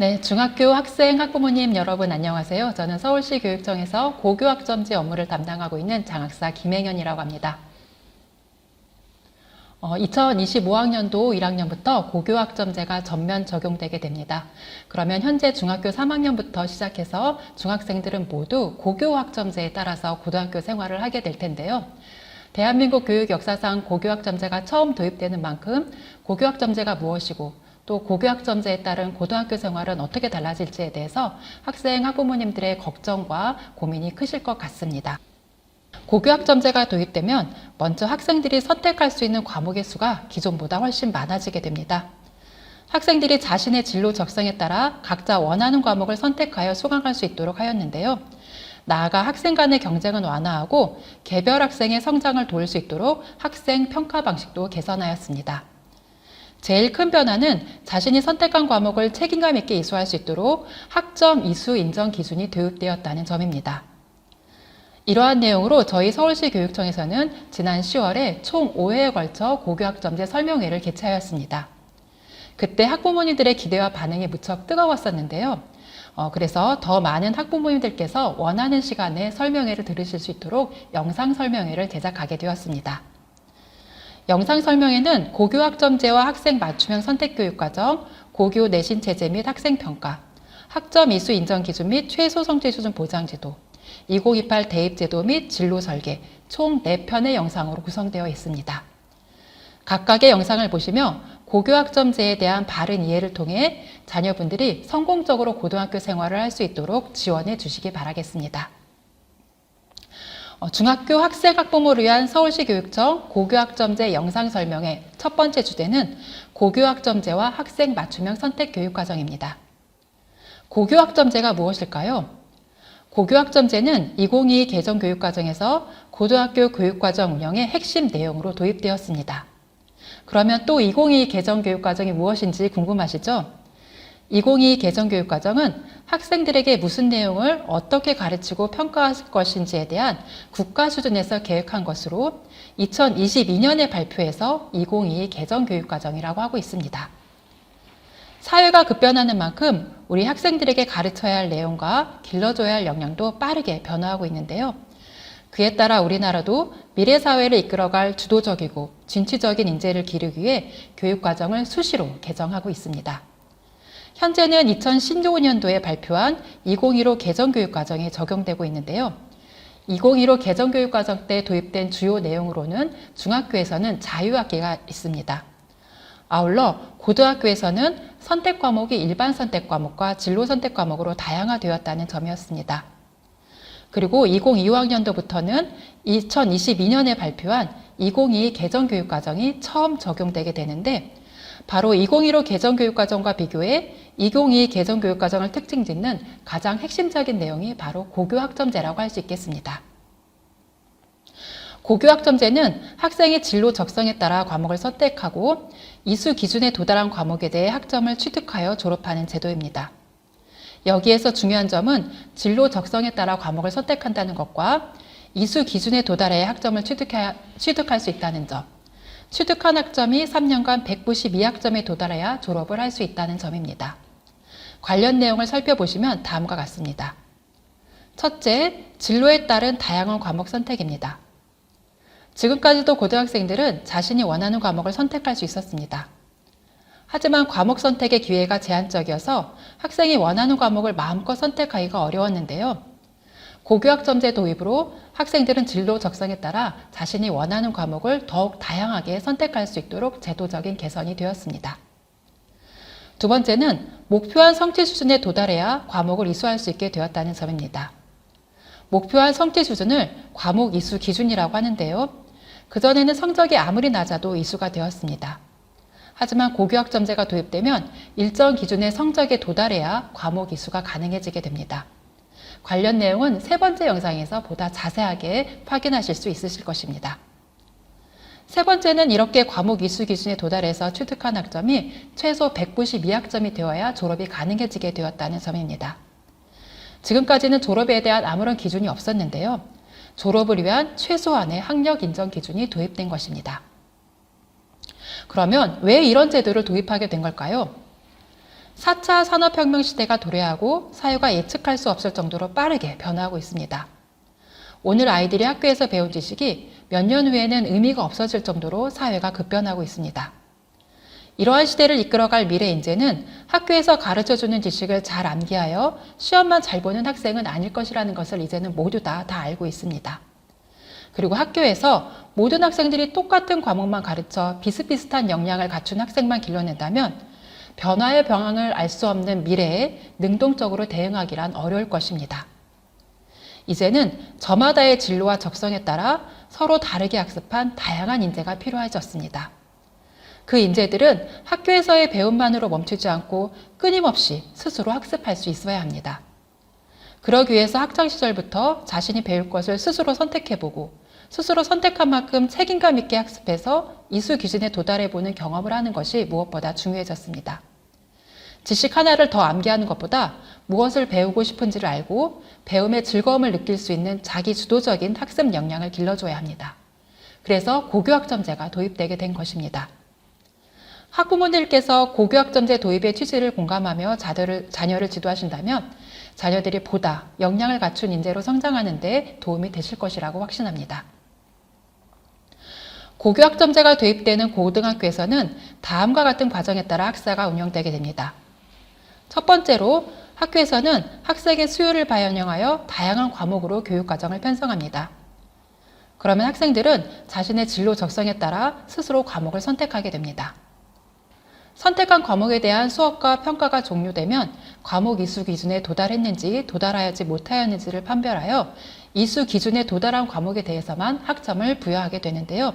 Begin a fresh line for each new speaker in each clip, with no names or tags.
네, 중학교 학생, 학부모님 여러분 안녕하세요. 저는 서울시 교육청에서 고교학점제 업무를 담당하고 있는 장학사 김행현이라고 합니다. 2025학년도 1학년부터 고교학점제가 전면 적용되게 됩니다. 그러면 현재 중학교 3학년부터 시작해서 중학생들은 모두 고교학점제에 따라서 고등학교 생활을 하게 될 텐데요. 대한민국 교육 역사상 고교학점제가 처음 도입되는 만큼 고교학점제가 무엇이고 또 고교학점제에 따른 고등학교 생활은 어떻게 달라질지에 대해서 학생, 학부모님들의 걱정과 고민이 크실 것 같습니다. 고교학점제가 도입되면 먼저 학생들이 선택할 수 있는 과목의 수가 기존보다 훨씬 많아지게 됩니다. 학생들이 자신의 진로 적성에 따라 각자 원하는 과목을 선택하여 수강할 수 있도록 하였는데요. 나아가 학생 간의 경쟁은 완화하고 개별 학생의 성장을 도울 수 있도록 학생 평가 방식도 개선하였습니다. 제일 큰 변화는 자신이 선택한 과목을 책임감 있게 이수할 수 있도록 학점 이수 인정 기준이 도입되었다는 점입니다. 이러한 내용으로 저희 서울시 교육청에서는 지난 10월에 총 5회에 걸쳐 고교학점제 설명회를 개최하였습니다. 그때 학부모님들의 기대와 반응이 무척 뜨거웠었는데요. 그래서 더 많은 학부모님들께서 원하는 시간에 설명회를 들으실 수 있도록 영상 설명회를 제작하게 되었습니다. 영상 설명회는 고교학점제와 학생 맞춤형 선택교육과정, 고교 내신체제 및 학생평가, 학점 이수 인정 기준 및 최소 성취 수준 보장제도, 2028 대입제도 및 진로 설계 총 4편의 영상으로 구성되어 있습니다. 각각의 영상을 보시며 고교학점제에 대한 바른 이해를 통해 자녀분들이 성공적으로 고등학교 생활을 할 수 있도록 지원해 주시기 바라겠습니다. 중학교 학생 학부모를 위한 서울시 교육청 고교학점제 영상 설명회 첫 번째 주제는 고교학점제와 학생 맞춤형 선택 교육과정입니다. 고교학점제가 무엇일까요? 고교학점제는 2022 개정 교육과정에서 고등학교 교육과정 운영의 핵심 내용으로 도입되었습니다. 그러면 또 2022 개정 교육과정이 무엇인지 궁금하시죠? 2022 개정 교육과정은 학생들에게 무슨 내용을 어떻게 가르치고 평가할 것인지에 대한 국가 수준에서 계획한 것으로 2022년에 발표해서 2022 개정 교육과정이라고 하고 있습니다. 사회가 급변하는 만큼 우리 학생들에게 가르쳐야 할 내용과 길러줘야 할 역량도 빠르게 변화하고 있는데요. 그에 따라 우리나라도 미래 사회를 이끌어갈 주도적이고 진취적인 인재를 기르기 위해 교육과정을 수시로 개정하고 있습니다. 현재는 2015년도에 발표한 2015 개정교육과정에 적용되고 있는데요. 2015 개정교육과정 때 도입된 주요 내용으로는 중학교에서는 자유학기가 있습니다. 아울러 고등학교에서는 선택 과목이 일반 선택 과목과 진로 선택 과목으로 다양화되었다는 점이었습니다. 그리고 2025학년도부터는 2022년에 발표한 2022 개정교육과정이 처음 적용되게 되는데 바로 2015 개정교육과정과 비교해 2022 개정교육과정을 특징 짓는 가장 핵심적인 내용이 바로 고교학점제라고 할 수 있겠습니다. 고교학점제는 학생의 진로 적성에 따라 과목을 선택하고 이수 기준에 도달한 과목에 대해 학점을 취득하여 졸업하는 제도입니다. 여기에서 중요한 점은 진로 적성에 따라 과목을 선택한다는 것과 이수 기준에 도달해야 학점을 취득할 수 있다는 점, 취득한 학점이 3년간 192학점에 도달해야 졸업을 할 수 있다는 점입니다. 관련 내용을 살펴보시면 다음과 같습니다. 첫째, 진로에 따른 다양한 과목 선택입니다. 지금까지도 고등학생들은 자신이 원하는 과목을 선택할 수 있었습니다. 하지만 과목 선택의 기회가 제한적이어서 학생이 원하는 과목을 마음껏 선택하기가 어려웠는데요. 고교학점제 도입으로 학생들은 진로 적성에 따라 자신이 원하는 과목을 더욱 다양하게 선택할 수 있도록 제도적인 개선이 되었습니다. 두 번째는 목표한 성취 수준에 도달해야 과목을 이수할 수 있게 되었다는 점입니다. 목표한 성취 수준을 과목 이수 기준이라고 하는데요. 그전에는 성적이 아무리 낮아도 이수가 되었습니다. 하지만 고교학점제가 도입되면 일정 기준의 성적에 도달해야 과목 이수가 가능해지게 됩니다. 관련 내용은 세 번째 영상에서 보다 자세하게 확인하실 수 있으실 것입니다. 세 번째는 이렇게 과목 이수 기준에 도달해서 취득한 학점이 최소 192학점이 되어야 졸업이 가능해지게 되었다는 점입니다. 지금까지는 졸업에 대한 아무런 기준이 없었는데요. 졸업을 위한 최소한의 학력 인정 기준이 도입된 것입니다. 그러면 왜 이런 제도를 도입하게 된 걸까요? 4차 산업혁명 시대가 도래하고 사회가 예측할 수 없을 정도로 빠르게 변화하고 있습니다. 오늘 아이들이 학교에서 배운 지식이 몇 년 후에는 의미가 없어질 정도로 사회가 급변하고 있습니다. 이러한 시대를 이끌어갈 미래 인재는 학교에서 가르쳐주는 지식을 잘 암기하여 시험만 잘 보는 학생은 아닐 것이라는 것을 이제는 모두 다 알고 있습니다. 그리고 학교에서 모든 학생들이 똑같은 과목만 가르쳐 비슷비슷한 역량을 갖춘 학생만 길러낸다면 변화의 방향을 알 수 없는 미래에 능동적으로 대응하기란 어려울 것입니다. 이제는 저마다의 진로와 적성에 따라 서로 다르게 학습한 다양한 인재가 필요해졌습니다. 그 인재들은 학교에서의 배움만으로 멈추지 않고 끊임없이 스스로 학습할 수 있어야 합니다. 그러기 위해서 학창시절부터 자신이 배울 것을 스스로 선택해보고 스스로 선택한 만큼 책임감 있게 학습해서 이수 기준에 도달해보는 경험을 하는 것이 무엇보다 중요해졌습니다. 지식 하나를 더 암기하는 것보다 무엇을 배우고 싶은지를 알고 배움의 즐거움을 느낄 수 있는 자기 주도적인 학습 역량을 길러줘야 합니다. 그래서 고교학점제가 도입되게 된 것입니다. 학부모님께서 고교학점제 도입의 취지를 공감하며 자녀를 지도하신다면 자녀들이 보다 역량을 갖춘 인재로 성장하는 데 도움이 되실 것이라고 확신합니다. 고교학점제가 도입되는 고등학교에서는 다음과 같은 과정에 따라 학사가 운영되게 됩니다. 첫 번째로 학교에서는 학생의 수요를 반영하여 다양한 과목으로 교육과정을 편성합니다. 그러면 학생들은 자신의 진로 적성에 따라 스스로 과목을 선택하게 됩니다. 선택한 과목에 대한 수업과 평가가 종료되면 과목 이수 기준에 도달했는지 도달하지 못하였는지를 판별하여 이수 기준에 도달한 과목에 대해서만 학점을 부여하게 되는데요.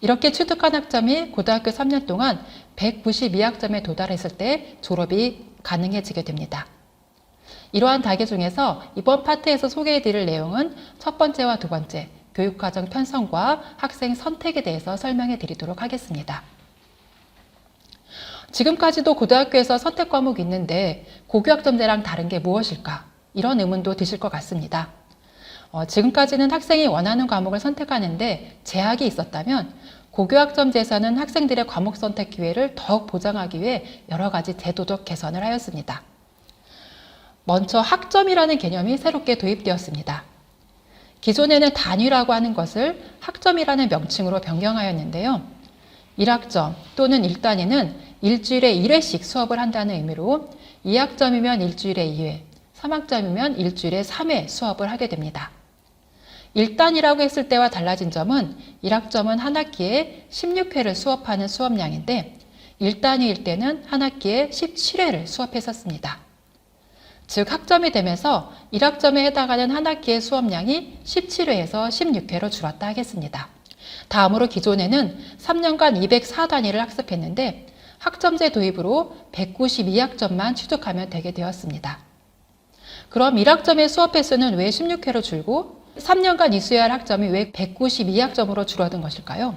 이렇게 취득한 학점이 고등학교 3년 동안 192학점에 도달했을 때 졸업이 가능해지게 됩니다. 이러한 단계 중에서 이번 파트에서 소개해드릴 내용은 첫 번째와 두 번째, 교육과정 편성과 학생 선택에 대해서 설명해 드리도록 하겠습니다. 지금까지도 고등학교에서 선택 과목이 있는데 고교학점제랑 다른 게 무엇일까? 이런 의문도 드실 것 같습니다. 지금까지는 학생이 원하는 과목을 선택하는데 제약이 있었다면 고교학점제에서는 학생들의 과목 선택 기회를 더욱 보장하기 위해 여러 가지 제도적 개선을 하였습니다. 먼저 학점이라는 개념이 새롭게 도입되었습니다. 기존에는 단위라고 하는 것을 학점이라는 명칭으로 변경하였는데요. 1학점 또는 1단위는 일주일에 1회씩 수업을 한다는 의미로 2학점이면 일주일에 2회, 3학점이면 일주일에 3회 수업을 하게 됩니다. 1단이라고 했을 때와 달라진 점은 1학점은 한 학기에 16회를 수업하는 수업량인데 1단위일 때는 한 학기에 17회를 수업했었습니다. 즉 학점이 되면서 1학점에 해당하는 한 학기의 수업량이 17회에서 16회로 줄었다 하겠습니다. 다음으로 기존에는 3년간 204단위를 학습했는데 학점제 도입으로 192학점만 취득하면 되게 되었습니다. 그럼 1학점의 수업 횟수는 왜 16회로 줄고 3년간 이수해야 할 학점이 왜 192학점으로 줄어든 것일까요?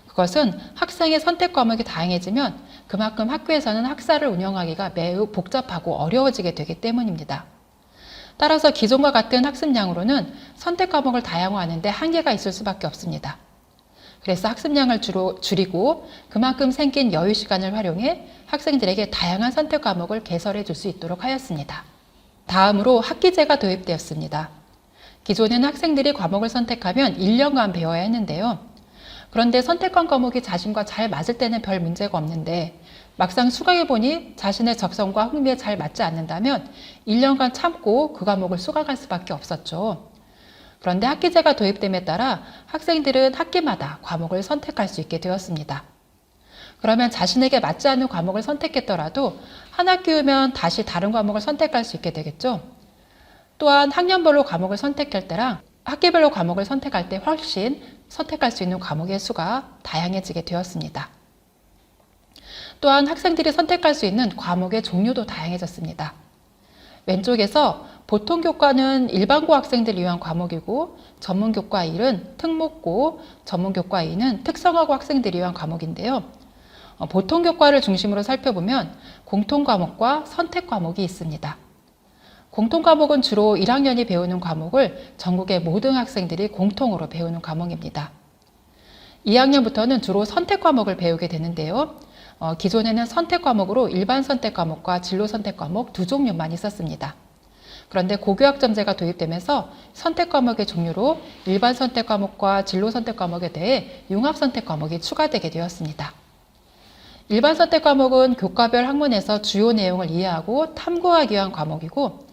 그것은 학생의 선택 과목이 다양해지면 그만큼 학교에서는 학사를 운영하기가 매우 복잡하고 어려워지게 되기 때문입니다. 따라서 기존과 같은 학습량으로는 선택 과목을 다양화하는 데 한계가 있을 수밖에 없습니다. 그래서 학습량을 줄이고 그만큼 생긴 여유 시간을 활용해 학생들에게 다양한 선택 과목을 개설해 줄 수 있도록 하였습니다. 다음으로 학기제가 도입되었습니다. 기존에는 학생들이 과목을 선택하면 1년간 배워야 했는데요. 그런데 선택한 과목이 자신과 잘 맞을 때는 별 문제가 없는데 막상 수강해보니 자신의 적성과 흥미에 잘 맞지 않는다면 1년간 참고 그 과목을 수강할 수밖에 없었죠. 그런데 학기제가 도입됨에 따라 학생들은 학기마다 과목을 선택할 수 있게 되었습니다. 그러면 자신에게 맞지 않는 과목을 선택했더라도 한 학기 후면 다시 다른 과목을 선택할 수 있게 되겠죠. 또한 학년별로 과목을 선택할 때랑 학기별로 과목을 선택할 때 훨씬 선택할 수 있는 과목의 수가 다양해지게 되었습니다. 또한 학생들이 선택할 수 있는 과목의 종류도 다양해졌습니다. 왼쪽에서 보통교과는 일반고 학생들을 위한 과목이고 전문교과 1은 특목고, 전문교과 2는 특성화고 학생들을 위한 과목인데요. 보통교과를 중심으로 살펴보면 공통과목과 선택과목이 있습니다. 공통과목은 주로 1학년이 배우는 과목을 전국의 모든 학생들이 공통으로 배우는 과목입니다. 2학년부터는 주로 선택과목을 배우게 되는데요. 기존에는 선택 과목으로 일반 선택 과목과 진로 선택 과목 두 종류만 있었습니다. 그런데 고교학점제가 도입되면서 선택 과목의 종류로 일반 선택 과목과 진로 선택 과목에 대해 융합 선택 과목이 추가되게 되었습니다. 일반 선택 과목은 교과별 학문에서 주요 내용을 이해하고 탐구하기 위한 과목이고,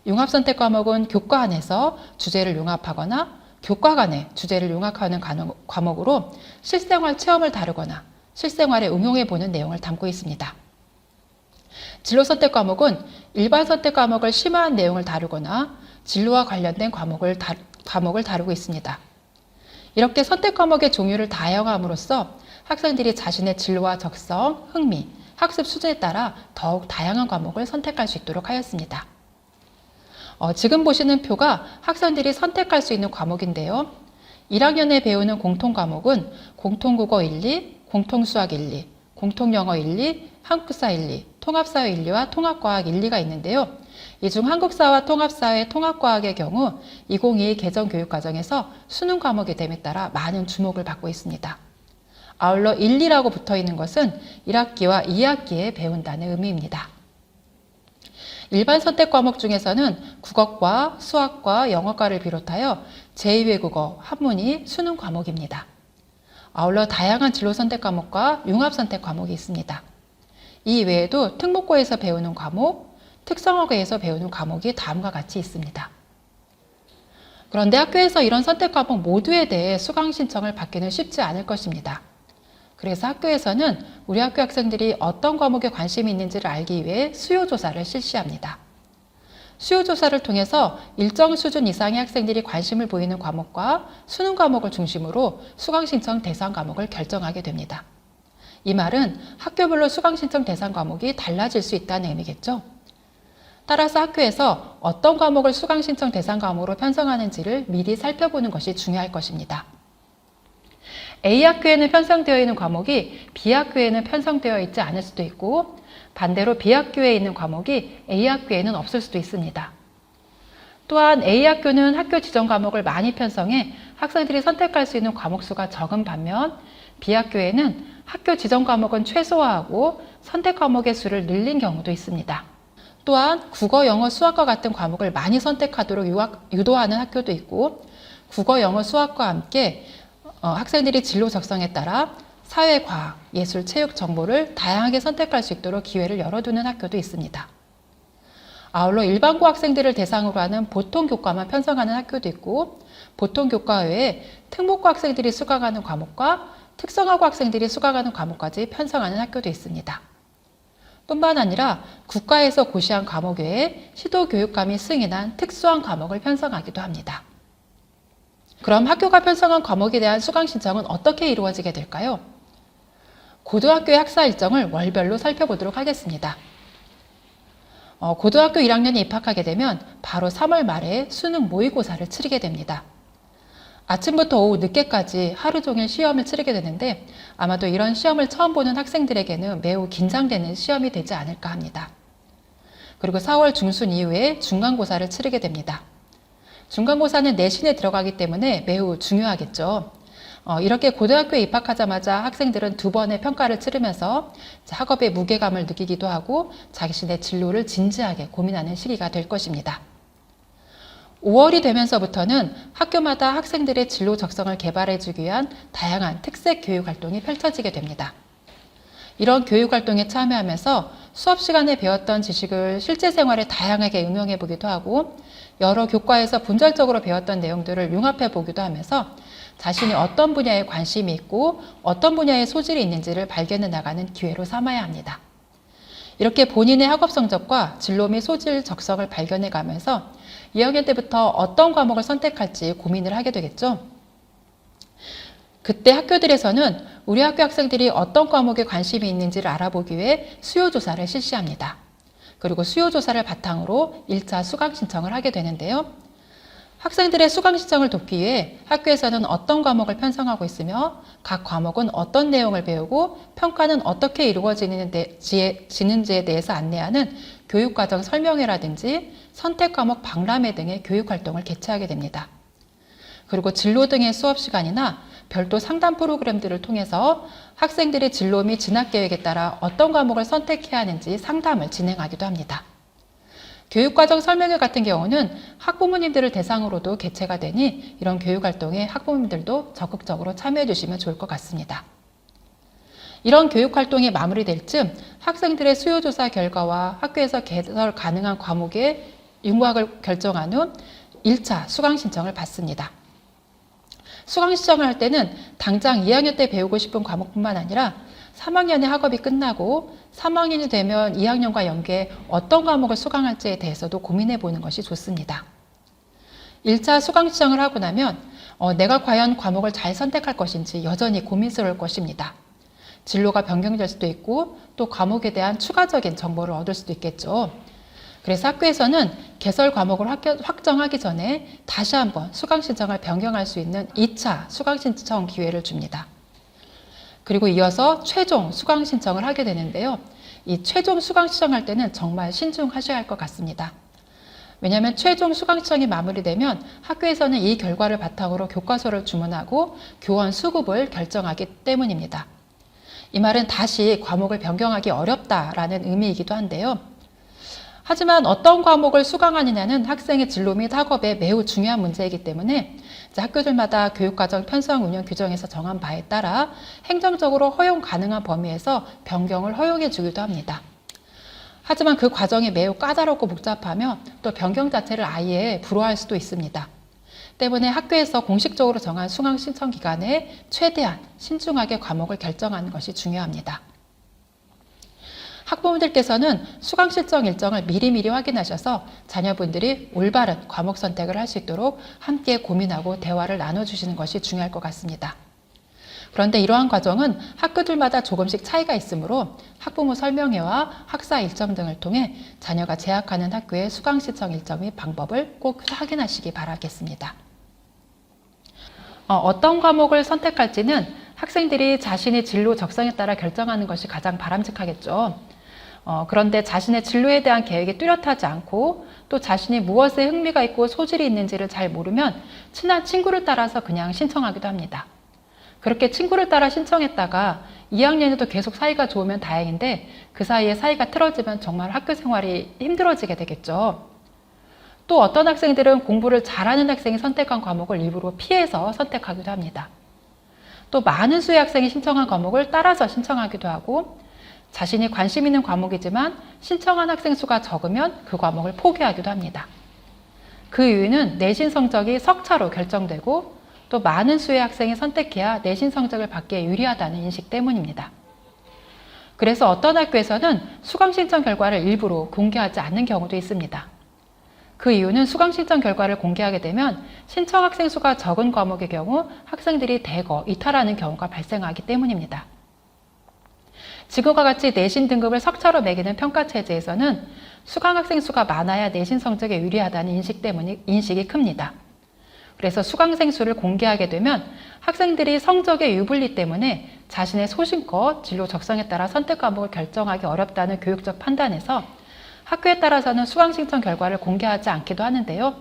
융합 선택 과목은 교과 안에서 주제를 융합하거나 교과 간의 주제를 융합하는 과목으로 실생활 체험을 다루거나 실생활에 응용해보는 내용을 담고 있습니다. 진로 선택 과목은 일반 선택 과목을 심화한 내용을 다루거나 진로와 관련된 과목을 다루고 있습니다. 이렇게 선택 과목의 종류를 다양함으로써 학생들이 자신의 진로와 적성, 흥미, 학습 수준에 따라 더욱 다양한 과목을 선택할 수 있도록 하였습니다. 지금 보시는 표가 학생들이 선택할 수 있는 과목인데요. 1학년에 배우는 공통 과목은 공통국어 1, 2, 공통수학 1, 2, 공통영어 1, 2, 한국사 1, 2, 통합사회 1, 2와 통합과학 1, 2가 있는데요. 이 중 한국사와 통합사회, 통합과학의 경우 2022 개정교육과정에서 수능 과목이 됨에 따라 많은 주목을 받고 있습니다. 아울러 1, 2라고 붙어 있는 것은 1학기와 2학기에 배운다는 의미입니다. 일반 선택 과목 중에서는 국어과 수학과 영어과를 비롯하여 제2외국어, 한문이 수능 과목입니다. 아울러 다양한 진로 선택 과목과 융합 선택 과목이 있습니다. 이 외에도 특목고에서 배우는 과목, 특성화고에서 배우는 과목이 다음과 같이 있습니다. 그런데 학교에서 이런 선택 과목 모두에 대해 수강 신청을 받기는 쉽지 않을 것입니다. 그래서 학교에서는 우리 학교 학생들이 어떤 과목에 관심이 있는지를 알기 위해 수요조사를 실시합니다. 수요조사를 통해서 일정 수준 이상의 학생들이 관심을 보이는 과목과 수능 과목을 중심으로 수강 신청 대상 과목을 결정하게 됩니다. 이 말은 학교별로 수강 신청 대상 과목이 달라질 수 있다는 의미겠죠. 따라서 학교에서 어떤 과목을 수강 신청 대상 과목으로 편성하는지를 미리 살펴보는 것이 중요할 것입니다. A학교에는 편성되어 있는 과목이 B학교에는 편성되어 있지 않을 수도 있고, 반대로 B학교에 있는 과목이 A학교에는 없을 수도 있습니다. 또한 A학교는 학교 지정 과목을 많이 편성해 학생들이 선택할 수 있는 과목 수가 적은 반면, B학교에는 학교 지정 과목은 최소화하고 선택 과목의 수를 늘린 경우도 있습니다. 또한 국어, 영어, 수학과 같은 과목을 많이 선택하도록 유도하는 학교도 있고, 국어, 영어, 수학과 함께 학생들이 진로 적성에 따라 사회, 과학, 예술, 체육 정보를 다양하게 선택할 수 있도록 기회를 열어두는 학교도 있습니다. 아울러 일반고 학생들을 대상으로 하는 보통교과만 편성하는 학교도 있고, 보통교과 외에 특목고 학생들이 수강하는 과목과 특성화고 학생들이 수강하는 과목까지 편성하는 학교도 있습니다. 뿐만 아니라 국가에서 고시한 과목 외에 시도교육감이 승인한 특수한 과목을 편성하기도 합니다. 그럼 학교가 편성한 과목에 대한 수강 신청은 어떻게 이루어지게 될까요? 고등학교의 학사 일정을 월별로 살펴보도록 하겠습니다. 고등학교 1학년에 입학하게 되면 바로 3월 말에 수능 모의고사를 치르게 됩니다. 아침부터 오후 늦게까지 하루 종일 시험을 치르게 되는데, 아마도 이런 시험을 처음 보는 학생들에게는 매우 긴장되는 시험이 되지 않을까 합니다. 그리고 4월 중순 이후에 중간고사를 치르게 됩니다. 중간고사는 내신에 들어가기 때문에 매우 중요하겠죠. 이렇게 고등학교에 입학하자마자 학생들은 2번의 평가를 치르면서 학업의 무게감을 느끼기도 하고 자신의 진로를 진지하게 고민하는 시기가 될 것입니다. 5월이 되면서부터는 학교마다 학생들의 진로 적성을 개발해주기 위한 다양한 특색 교육 활동이 펼쳐지게 됩니다. 이런 교육 활동에 참여하면서 수업 시간에 배웠던 지식을 실제 생활에 다양하게 응용해 보기도 하고, 여러 교과에서 분절적으로 배웠던 내용들을 융합해 보기도 하면서 자신이 어떤 분야에 관심이 있고 어떤 분야에 소질이 있는지를 발견해 나가는 기회로 삼아야 합니다. 이렇게 본인의 학업 성적과 진로 및 소질 적성을 발견해 가면서 2학년 때부터 어떤 과목을 선택할지 고민을 하게 되겠죠. 그때 학교들에서는 우리 학교 학생들이 어떤 과목에 관심이 있는지를 알아보기 위해 수요조사를 실시합니다. 그리고 수요조사를 바탕으로 1차 수강 신청을 하게 되는데요. 학생들의 수강 신청을 돕기 위해 학교에서는 어떤 과목을 편성하고 있으며 각 과목은 어떤 내용을 배우고 평가는 어떻게 이루어지는지에 대해서 안내하는 교육과정 설명회라든지 선택 과목 박람회 등의 교육활동을 개최하게 됩니다. 그리고 진로 등의 수업 시간이나 별도 상담 프로그램들을 통해서 학생들의 진로 및 진학 계획에 따라 어떤 과목을 선택해야 하는지 상담을 진행하기도 합니다. 교육과정 설명회 같은 경우는 학부모님들을 대상으로도 개최가 되니 이런 교육활동에 학부모님들도 적극적으로 참여해 주시면 좋을 것 같습니다. 이런 교육활동이 마무리될 즈음 학생들의 수요조사 결과와 학교에서 개설 가능한 과목의 융합을 결정한 후 1차 수강 신청을 받습니다. 수강 신청을 할 때는 당장 2학년 때 배우고 싶은 과목뿐만 아니라 3학년의 학업이 끝나고 3학년이 되면 2학년과 연계해 어떤 과목을 수강할지에 대해서도 고민해 보는 것이 좋습니다. 1차 수강 신청을 하고 나면 내가 과연 과목을 잘 선택할 것인지 여전히 고민스러울 것입니다. 진로가 변경될 수도 있고 또 과목에 대한 추가적인 정보를 얻을 수도 있겠죠. 그래서 학교에서는 개설 과목을 확정하기 전에 다시 한번 수강 신청을 변경할 수 있는 2차 수강 신청 기회를 줍니다. 그리고 이어서 최종 수강 신청을 하게 되는데요. 이 최종 수강 신청할 때는 정말 신중하셔야 할 것 같습니다. 왜냐하면 최종 수강 신청이 마무리되면 학교에서는 이 결과를 바탕으로 교과서를 주문하고 교원 수급을 결정하기 때문입니다. 이 말은 다시 과목을 변경하기 어렵다라는 의미이기도 한데요. 하지만 어떤 과목을 수강하느냐는 학생의 진로 및 학업에 매우 중요한 문제이기 때문에 학교들마다 교육과정 편성 운영 규정에서 정한 바에 따라 행정적으로 허용 가능한 범위에서 변경을 허용해 주기도 합니다. 하지만 그 과정이 매우 까다롭고 복잡하며 또 변경 자체를 아예 불허할 수도 있습니다. 때문에 학교에서 공식적으로 정한 수강 신청 기간에 최대한 신중하게 과목을 결정하는 것이 중요합니다. 학부모님들께서는 수강 신청 일정을 미리미리 확인하셔서 자녀분들이 올바른 과목 선택을 할 수 있도록 함께 고민하고 대화를 나눠주시는 것이 중요할 것 같습니다. 그런데 이러한 과정은 학교들마다 조금씩 차이가 있으므로 학부모 설명회와 학사 일정 등을 통해 자녀가 재학하는 학교의 수강 신청 일정 및 방법을 꼭 확인하시기 바라겠습니다. 어떤 과목을 선택할지는 학생들이 자신의 진로 적성에 따라 결정하는 것이 가장 바람직하겠죠. 그런데 자신의 진로에 대한 계획이 뚜렷하지 않고 또 자신이 무엇에 흥미가 있고 소질이 있는지를 잘 모르면 친한 친구를 따라서 그냥 신청하기도 합니다. 그렇게 친구를 따라 신청했다가 2학년에도 계속 사이가 좋으면 다행인데 그 사이에 사이가 틀어지면 정말 학교 생활이 힘들어지게 되겠죠. 또 어떤 학생들은 공부를 잘하는 학생이 선택한 과목을 일부러 피해서 선택하기도 합니다. 또 많은 수의 학생이 신청한 과목을 따라서 신청하기도 하고 자신이 관심 있는 과목이지만 신청한 학생 수가 적으면 그 과목을 포기하기도 합니다. 그 이유는 내신 성적이 석차로 결정되고 또 많은 수의 학생이 선택해야 내신 성적을 받기에 유리하다는 인식 때문입니다. 그래서 어떤 학교에서는 수강 신청 결과를 일부러 공개하지 않는 경우도 있습니다. 그 이유는 수강 신청 결과를 공개하게 되면 신청 학생 수가 적은 과목의 경우 학생들이 대거 이탈하는 경우가 발생하기 때문입니다. 지금과 같이 내신 등급을 석차로 매기는 평가체제에서는 수강 학생 수가 많아야 내신 성적에 유리하다는 인식이 큽니다. 그래서 수강생 수를 공개하게 되면 학생들이 성적의 유불리 때문에 자신의 소신껏 진로 적성에 따라 선택 과목을 결정하기 어렵다는 교육적 판단에서 학교에 따라서는 수강 신청 결과를 공개하지 않기도 하는데요.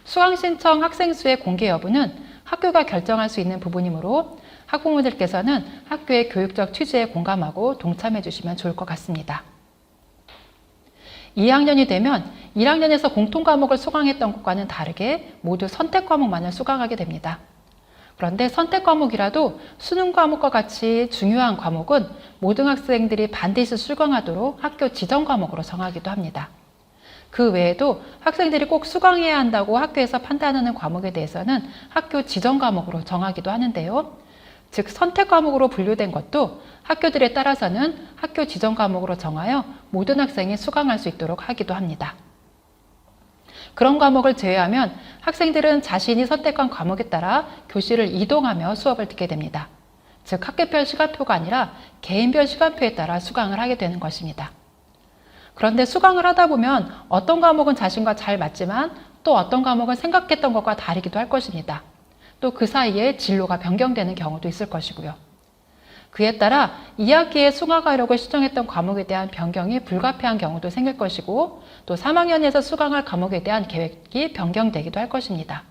수강 신청 학생 수의 공개 여부는 학교가 결정할 수 있는 부분이므로 학부모들께서는 학교의 교육적 취지에 공감하고 동참해 주시면 좋을 것 같습니다. 2학년이 되면 1학년에서 공통 과목을 수강했던 것과는 다르게 모두 선택 과목만을 수강하게 됩니다. 그런데 선택 과목이라도 수능 과목과 같이 중요한 과목은 모든 학생들이 반드시 수강하도록 학교 지정 과목으로 정하기도 합니다. 그 외에도 학생들이 꼭 수강해야 한다고 학교에서 판단하는 과목에 대해서는 학교 지정 과목으로 정하기도 하는데요. 즉 선택 과목으로 분류된 것도 학교들에 따라서는 학교 지정 과목으로 정하여 모든 학생이 수강할 수 있도록 하기도 합니다. 그런 과목을 제외하면 학생들은 자신이 선택한 과목에 따라 교실을 이동하며 수업을 듣게 됩니다. 즉 학교별 시간표가 아니라 개인별 시간표에 따라 수강을 하게 되는 것입니다. 그런데 수강을 하다 보면 어떤 과목은 자신과 잘 맞지만 또 어떤 과목은 생각했던 것과 다르기도 할 것입니다. 또 그 사이에 진로가 변경되는 경우도 있을 것이고요. 그에 따라 2학기에 수강하려고 신청했던 과목에 대한 변경이 불가피한 경우도 생길 것이고 또 3학년에서 수강할 과목에 대한 계획이 변경되기도 할 것입니다.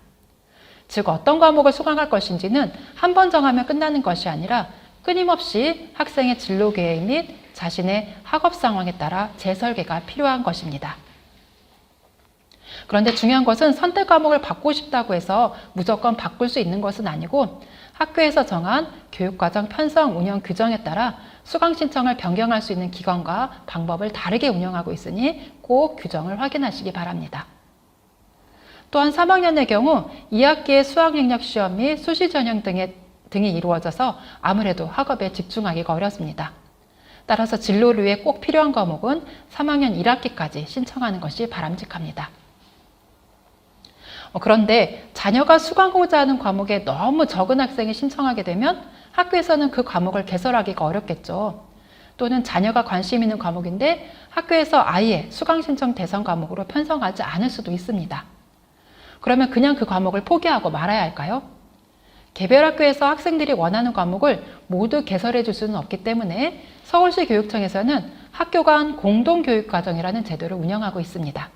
즉 어떤 과목을 수강할 것인지는 한 번 정하면 끝나는 것이 아니라 끊임없이 학생의 진로 계획 및 자신의 학업 상황에 따라 재설계가 필요한 것입니다. 그런데 중요한 것은 선택 과목을 바꾸고 싶다고 해서 무조건 바꿀 수 있는 것은 아니고 학교에서 정한 교육과정 편성 운영 규정에 따라 수강 신청을 변경할 수 있는 기관과 방법을 다르게 운영하고 있으니 꼭 규정을 확인하시기 바랍니다. 또한 3학년의 경우 2학기에 수학능력 시험 및 수시 전형 등이 이루어져서 아무래도 학업에 집중하기가 어렵습니다. 따라서 진로를 위해 꼭 필요한 과목은 3학년 1학기까지 신청하는 것이 바람직합니다. 그런데 자녀가 수강하고자 하는 과목에 너무 적은 학생이 신청하게 되면 학교에서는 그 과목을 개설하기가 어렵겠죠. 또는 자녀가 관심 있는 과목인데 학교에서 아예 수강 신청 대상 과목으로 편성하지 않을 수도 있습니다. 그러면 그냥 그 과목을 포기하고 말아야 할까요? 개별 학교에서 학생들이 원하는 과목을 모두 개설해 줄 수는 없기 때문에 서울시 교육청에서는 학교 간 공동교육과정이라는 제도를 운영하고 있습니다.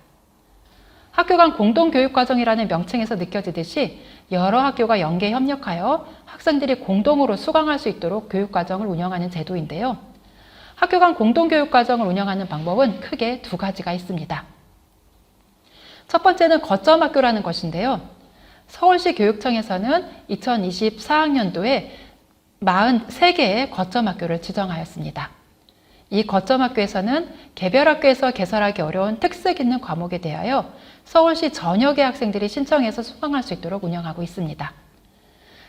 학교 간 공동교육과정이라는 명칭에서 느껴지듯이 여러 학교가 연계 협력하여 학생들이 공동으로 수강할 수 있도록 교육과정을 운영하는 제도인데요. 학교 간 공동교육과정을 운영하는 방법은 크게 두 가지가 있습니다. 첫 번째는 거점학교라는 것인데요. 서울시 교육청에서는 2024학년도에 43개의 거점학교를 지정하였습니다. 이 거점학교에서는 개별 학교에서 개설하기 어려운 특색 있는 과목에 대하여 서울시 전역의 학생들이 신청해서 수강할 수 있도록 운영하고 있습니다.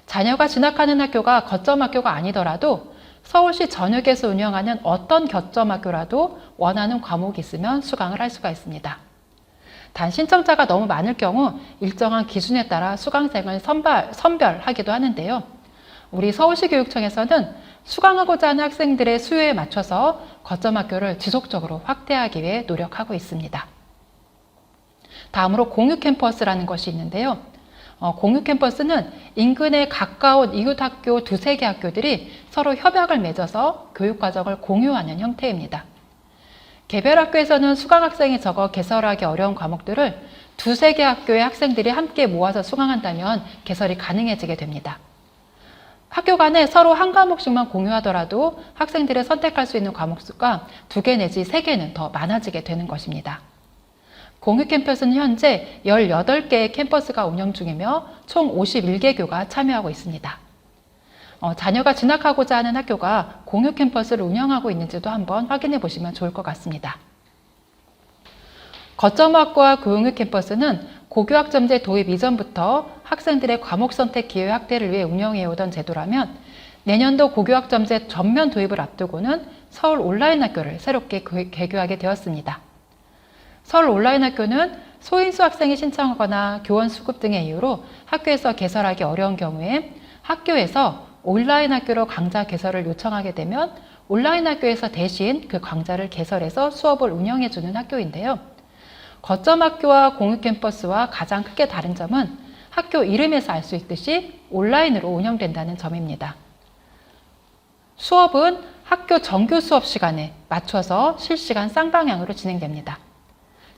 자녀가 진학하는 학교가 거점학교가 아니더라도 서울시 전역에서 운영하는 어떤 거점학교라도 원하는 과목이 있으면 수강을 할 수가 있습니다. 단 신청자가 너무 많을 경우 일정한 기준에 따라 수강생을 선별하기도 하는데요. 우리 서울시 교육청에서는 수강하고자 하는 학생들의 수요에 맞춰서 거점학교를 지속적으로 확대하기 위해 노력하고 있습니다. 다음으로 공유캠퍼스라는 것이 있는데요. 공유캠퍼스는 인근에 가까운 이웃학교 두세 개 학교들이 서로 협약을 맺어서 교육과정을 공유하는 형태입니다. 개별 학교에서는 수강 학생이 적어 개설하기 어려운 과목들을 두세 개 학교의 학생들이 함께 모아서 수강한다면 개설이 가능해지게 됩니다. 학교 간에 서로 한 과목씩만 공유하더라도 학생들이 선택할 수 있는 과목 수가 2개 내지 3개는 더 많아지게 되는 것입니다. 공유 캠퍼스는 현재 18개의 캠퍼스가 운영 중이며 총 51개 교가 참여하고 있습니다. 자녀가 진학하고자 하는 학교가 공유 캠퍼스를 운영하고 있는지도 한번 확인해 보시면 좋을 것 같습니다. 거점학교와 공유 캠퍼스는 고교학점제 도입 이전부터 학생들의 과목 선택 기회 확대를 위해 운영해 오던 제도라면 내년도 고교학점제 전면 도입을 앞두고는 서울 온라인 학교를 새롭게 개교하게 되었습니다. 서울 온라인 학교는 소인수 학생이 신청하거나 교원 수급 등의 이유로 학교에서 개설하기 어려운 경우에 학교에서 온라인 학교로 강좌 개설을 요청하게 되면 온라인 학교에서 대신 그 강좌를 개설해서 수업을 운영해주는 학교인데요. 거점학교와 공유캠퍼스와 가장 크게 다른 점은 학교 이름에서 알 수 있듯이 온라인으로 운영된다는 점입니다. 수업은 학교 정규 수업 시간에 맞춰서 실시간 쌍방향으로 진행됩니다.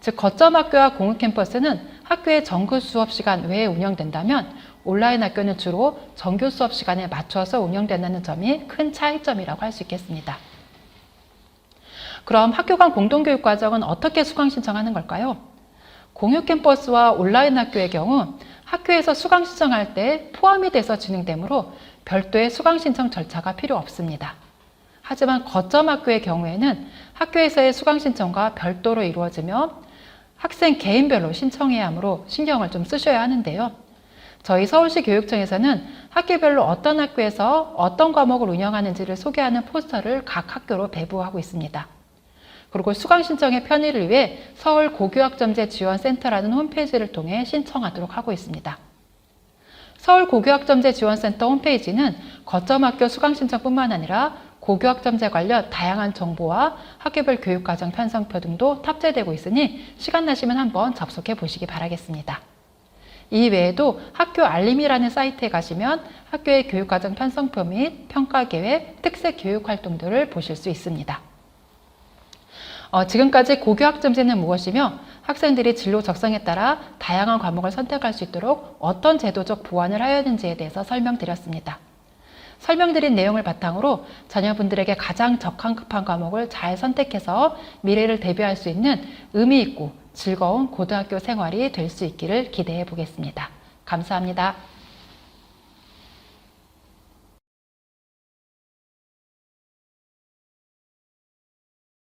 즉 거점학교와 공유캠퍼스는 학교의 정규 수업 시간 외에 운영된다면 온라인 학교는 주로 정규 수업 시간에 맞춰서 운영된다는 점이 큰 차이점이라고 할 수 있겠습니다. 그럼 학교 간 공동교육과정은 어떻게 수강 신청하는 걸까요? 공유캠퍼스와 온라인 학교의 경우 학교에서 수강 신청할 때 포함이 돼서 진행되므로 별도의 수강 신청 절차가 필요 없습니다. 하지만 거점학교의 경우에는 학교에서의 수강 신청과 별도로 이루어지며 학생 개인별로 신청해야 하므로 신경을 좀 쓰셔야 하는데요. 저희 서울시 교육청에서는 학교별로 어떤 학교에서 어떤 과목을 운영하는지를 소개하는 포스터를 각 학교로 배부하고 있습니다. 그리고 수강 신청의 편의를 위해 서울 고교학점제 지원센터라는 홈페이지를 통해 신청하도록 하고 있습니다. 서울 고교학점제 지원센터 홈페이지는 거점학교 수강 신청뿐만 아니라 고교학점제 관련 다양한 정보와 학교별 교육과정 편성표 등도 탑재되고 있으니 시간 나시면 한번 접속해 보시기 바라겠습니다. 이 외에도 학교 알림이라는 사이트에 가시면 학교의 교육과정 편성표 및 평가계획, 특색 교육활동들을 보실 수 있습니다. 지금까지 고교학점제는 무엇이며 학생들이 진로 적성에 따라 다양한 과목을 선택할 수 있도록 어떤 제도적 보완을 하였는지에 대해서 설명드렸습니다. 설명드린 내용을 바탕으로 자녀분들에게 가장 적합한 과목을 잘 선택해서 미래를 대비할 수 있는 의미 있고 즐거운 고등학교 생활이 될 수 있기를 기대해 보겠습니다. 감사합니다.